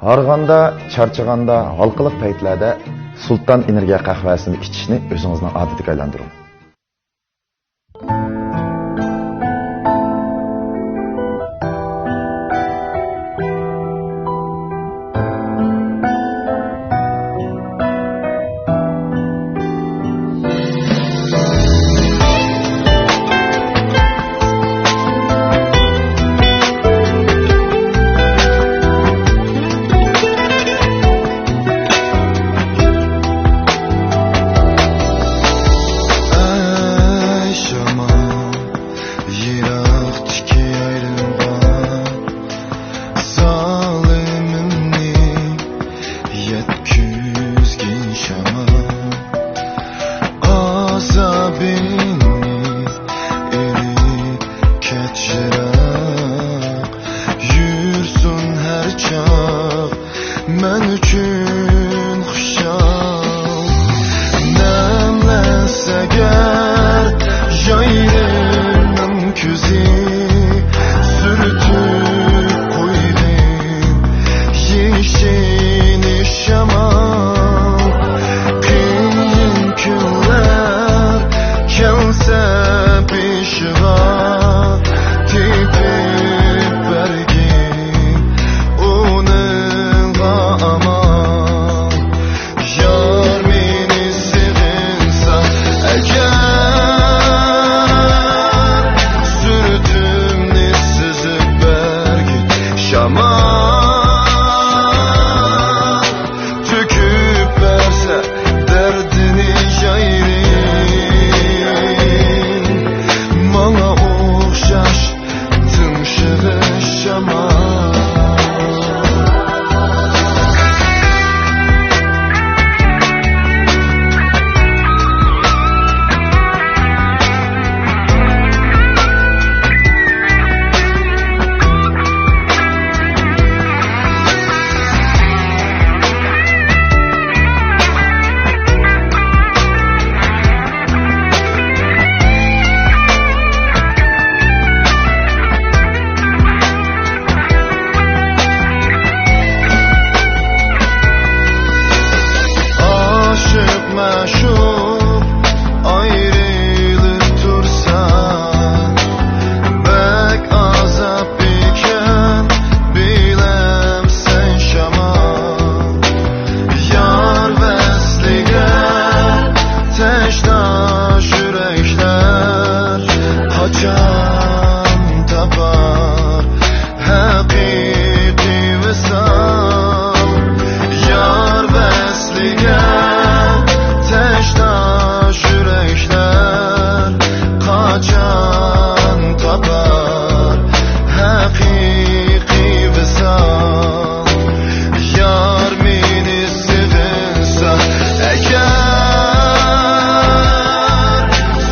Harganda, charchaganda, halqiliq paytlarda Sultan energiya qahvasini ichishni o'zingizning odatiga aylantiring. Men üçün xuşam Nəmləsə gər Yayırım küzi Sürtüb koydum Yeşini şamal Qiyin günlər Kəlsə peşiğa Tepib bərgin Onun aman Yar beni sevinsə Əgər Sürtümni süzüb bərgin Şaman Töküb bərsə Dərdini yayrin Mana oxşaş Tımşığı şaman Məşuq ayrılıb tursan Bək azab ikən biləm sən şaman Yar vəsliyə təşdaş ürəklər Hacan tapar həqiqi vəsal Yar vəsliyə Təşdaş ürəklər Qaçan tapar Həqiqi vəsal Yar meni sevinsə Əgər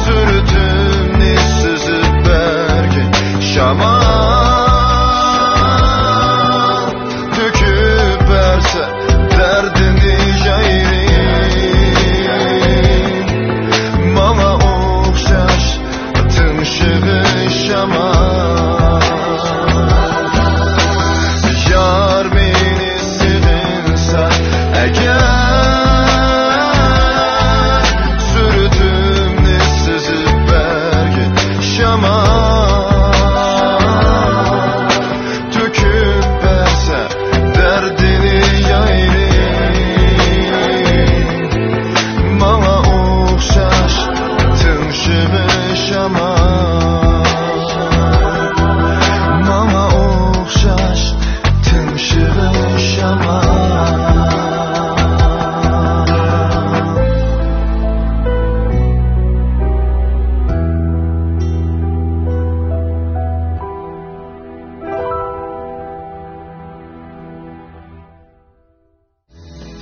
Sürtümni süzüb bərgin Şaman Töküb bərsə Dərdini yayrin Mama oxşaş tımşığı şaman Yar beni sevinsə Əgər Sürtümni süzüb bərgin Şaman Töküb bərsə Dərdini yayrin Mama oxşaş Tımşığı şaman Mama oxşaş Tımşığı şaman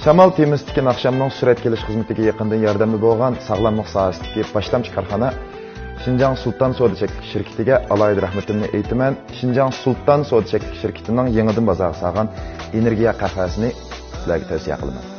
Şamal temizlikki akşamның surat kelish xizmatiga yaqindan yordamda bo'lgan sog'lomlik sohasidagi boshlamchi korxona Şinjan Sultan Soda Çeklik şirketiga alayda rahmetimni aytaman. Şinjan Sultan Soda Çeklik şirketining yangidan bozorga solgan energiya qahvasini sizlarga tavsiya qilaman.